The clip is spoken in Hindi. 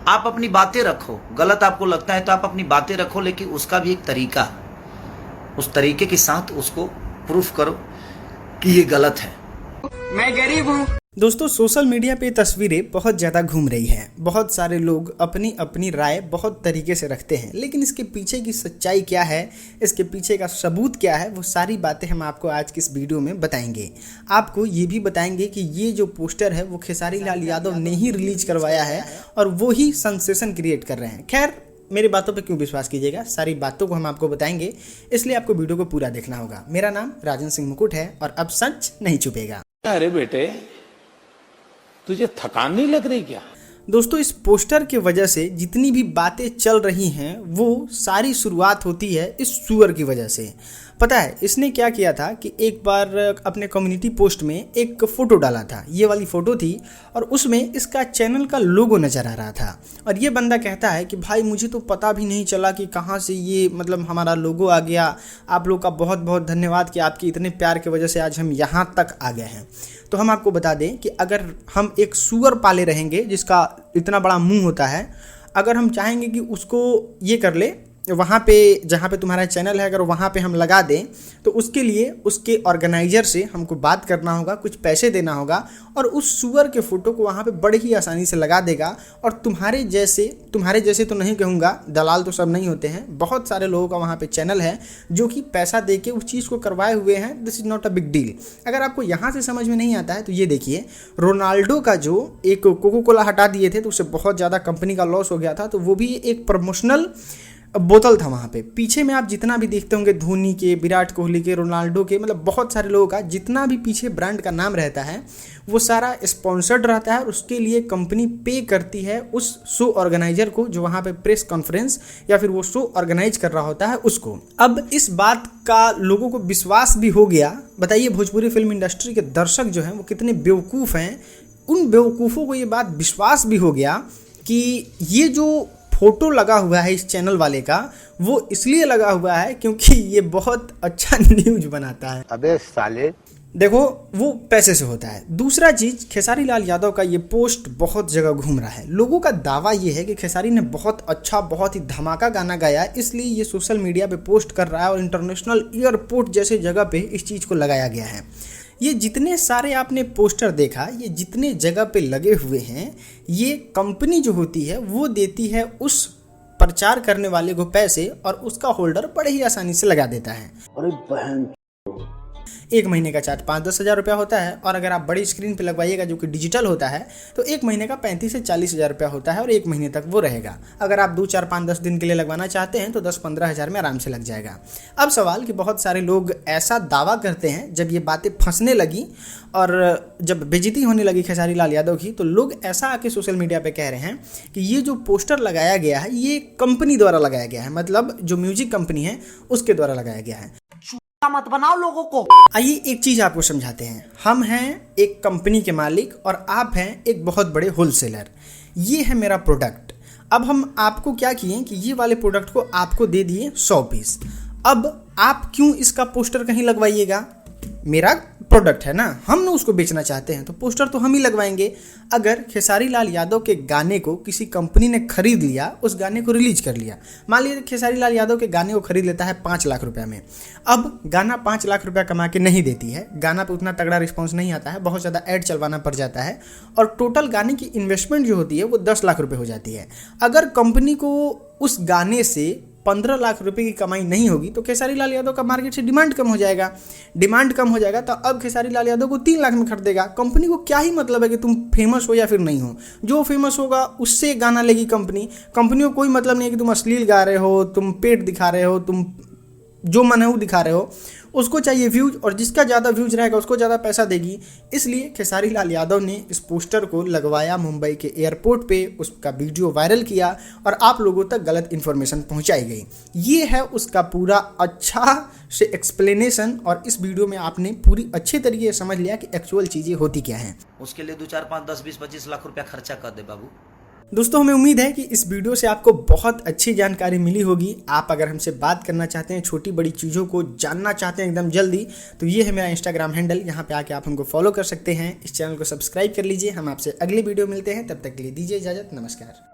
आप अपनी बातें रखो, गलत आपको लगता है तो आप अपनी बातें रखो, लेकिन उसका भी एक तरीका, उस तरीके के साथ उसको प्रूफ करो कि ये गलत है। मैं गरीब हूँ। दोस्तों, सोशल मीडिया पे तस्वीरें बहुत ज़्यादा घूम रही हैं। बहुत सारे लोग अपनी अपनी राय बहुत तरीके से रखते हैं, लेकिन इसके पीछे की सच्चाई क्या है, इसके पीछे का सबूत क्या है, वो सारी बातें हम आपको आज की इस वीडियो में बताएंगे। आपको ये भी बताएंगे कि ये जो पोस्टर है वो खेसारी लाल यादव ने ही रिलीज करवाया है और वो ही सेंसेशन क्रिएट कर रहे हैं। खैर, मेरी बातों पे क्यों विश्वास कीजिएगा, सारी बातों को हम आपको बताएंगे, इसलिए आपको वीडियो को पूरा देखना होगा। मेरा नाम राजन सिंह मुकुट है और अब सच नहीं छुपेगा। अरे बेटे, तुझे थकान नहीं लग रही क्या? दोस्तों, इस पोस्टर के वजह से जितनी भी बातें चल रही हैं वो सारी शुरुआत होती है इस सुअर की वजह से। पता है इसने क्या किया था कि एक बार अपने कम्युनिटी पोस्ट में एक फ़ोटो डाला था, ये वाली फ़ोटो थी, और उसमें इसका चैनल का लोगो नज़र आ रहा था। और ये बंदा कहता है कि भाई मुझे तो पता भी नहीं चला कि कहाँ से ये हमारा लोगो आ गया। आप लोग का बहुत बहुत धन्यवाद कि आपके इतने प्यार की वजह से आज हम यहाँ तक आ गए हैं। तो हम आपको बता दें कि अगर हम एक सुअर पाले रहेंगे जिसका इतना बड़ा मुंह होता है, अगर हम चाहेंगे कि उसको ये कर ले, वहाँ पे जहाँ पे तुम्हारा चैनल है अगर वहाँ पे हम लगा दें, तो उसके लिए उसके ऑर्गेनाइजर से हमको बात करना होगा, कुछ पैसे देना होगा, और उस सुअर के फ़ोटो को वहाँ पे बड़े ही आसानी से लगा देगा। और तुम्हारे जैसे तो नहीं कहूँगा, दलाल तो सब नहीं होते हैं, बहुत सारे लोगों का वहाँ पे चैनल है जो कि पैसा दे के उस चीज़ को करवाए हुए हैं। This is not a big deal. अगर आपको यहाँ से समझ में नहीं आता है तो ये देखिए, रोनाल्डो का जो एक कोको कोला हटा दिए थे तो उससे बहुत ज़्यादा कंपनी का लॉस हो गया था, तो वो भी एक प्रमोशनल बोतल था वहाँ पे। पीछे में आप जितना भी देखते होंगे धोनी के, विराट कोहली के, रोनाल्डो के, बहुत सारे लोगों का जितना भी पीछे ब्रांड का नाम रहता है वो सारा स्पॉन्सर्ड रहता है, और उसके लिए कंपनी पे करती है उस शो ऑर्गेनाइजर को जो वहाँ पे प्रेस कॉन्फ्रेंस या फिर वो शो ऑर्गेनाइज कर रहा होता है उसको। अब इस बात का लोगों को विश्वास भी हो गया। बताइए भोजपुरी फिल्म इंडस्ट्री के दर्शक जो हैं वो कितने बेवकूफ़ हैं। उन बेवकूफ़ों को ये बात विश्वास भी हो गया कि ये जो फोटो लगा हुआ है इस चैनल वाले का, वो इसलिए लगा हुआ है क्योंकि ये बहुत अच्छा न्यूज बनाता है। अबे साले, देखो वो पैसे से होता है। दूसरा चीज, खेसारी लाल यादव का ये पोस्ट बहुत जगह घूम रहा है। लोगों का दावा ये है कि खेसारी ने बहुत अच्छा, बहुत ही धमाका गाना गाया, इसलिए ये सोशल मीडिया पे पोस्ट कर रहा है और इंटरनेशनल एयरपोर्ट जैसे जगह पे इस चीज़ को लगाया गया है। ये जितने सारे आपने पोस्टर देखा, ये जितने जगह पे लगे हुए हैं, ये कंपनी जो होती है वो देती है उस प्रचार करने वाले को पैसे, और उसका होल्डर बड़े ही आसानी से लगा देता है। अरे बहन, एक महीने का चार्ज 5-10 हज़ार रुपया होता है, और अगर आप बड़ी स्क्रीन पे लगवाइएगा जो कि डिजिटल होता है तो एक महीने का 35 से 40 हज़ार रुपया होता है, और एक महीने तक वो रहेगा। अगर आप 2, 4, 5, 10 दिन के लिए लगवाना चाहते हैं तो 10-15 हज़ार में आराम से लग जाएगा। अब सवाल कि बहुत सारे लोग ऐसा दावा करते हैं, जब ये बातें फंसने लगी और जब बेइज्जती होने लगी खेसारी लाल यादव की, तो लोग ऐसा आके सोशल मीडिया पे कह रहे हैं कि ये जो पोस्टर लगाया गया है ये कंपनी द्वारा लगाया गया है, मतलब जो म्यूजिक कंपनी है उसके द्वारा लगाया गया है। मत बनाओ लोगों को। आइए एक चीज आपको समझाते हैं। हम हैं एक कंपनी के मालिक और आप हैं एक बहुत बड़े होलसेलर। ये है मेरा प्रोडक्ट। अब हम आपको क्या किए कि ये वाले प्रोडक्ट को आपको दे दिए 100 पीस। अब आप क्यों इसका पोस्टर कहीं लगवाइएगा? मेरा प्रोडक्ट है ना, हम ना उसको बेचना चाहते हैं तो पोस्टर तो हम ही लगवाएंगे। अगर खेसारी लाल यादव के गाने को किसी कंपनी ने खरीद लिया, उस गाने को रिलीज कर लिया, मान लीजिए खेसारी लाल यादव के गाने को खरीद लेता है 5 लाख रुपए में। अब गाना 5 लाख रुपया कमा के नहीं देती है, गाना पे उतना तगड़ा रिस्पॉन्स नहीं आता है, बहुत ज़्यादा ऐड चलवाना पड़ जाता है, और टोटल गाने की इन्वेस्टमेंट जो होती है वो 10 लाख रुपये हो जाती है। अगर कंपनी को उस गाने से 15 लाख रुपए की कमाई नहीं होगी तो खेसारी लाल यादव का मार्केट से डिमांड कम हो जाएगा। डिमांड कम हो जाएगा तो अब खेसारी लाल यादव को 3 लाख में खरीदेगा। कंपनी को क्या ही मतलब है कि तुम फेमस हो या फिर नहीं हो, जो फेमस होगा उससे गाना लेगी कंपनी। कंपनी को कोई मतलब नहीं है कि तुम अश्लील गा रहे हो, तुम पेट दिखा रहे हो, तुम जो मन है वो दिखा रहे हो। उसको चाहिए व्यूज, और जिसका ज़्यादा व्यूज रहेगा उसको ज़्यादा पैसा देगी। इसलिए खेसारी लाल यादव ने इस पोस्टर को लगवाया मुंबई के एयरपोर्ट पे, उसका वीडियो वायरल किया और आप लोगों तक गलत इन्फॉर्मेशन पहुंचाई गई। ये है उसका पूरा अच्छा से एक्सप्लेनेशन, और इस वीडियो में आपने पूरी अच्छे तरीके से समझ लिया कि एक्चुअल चीज़ें होती क्या हैं। उसके लिए 2, 4, 5, 10, 20, 25 लाख रुपया खर्चा कर दे बाबू। दोस्तों, हमें उम्मीद है कि इस वीडियो से आपको बहुत अच्छी जानकारी मिली होगी। आप अगर हमसे बात करना चाहते हैं, छोटी बड़ी चीज़ों को जानना चाहते हैं एकदम जल्दी, तो ये है मेरा इंस्टाग्राम हैंडल, यहाँ पे आके आप हमको फॉलो कर सकते हैं। इस चैनल को सब्सक्राइब कर लीजिए। हम आपसे अगली वीडियो मिलते हैं, तब तक के लिए दीजिए इजाज़त। नमस्कार।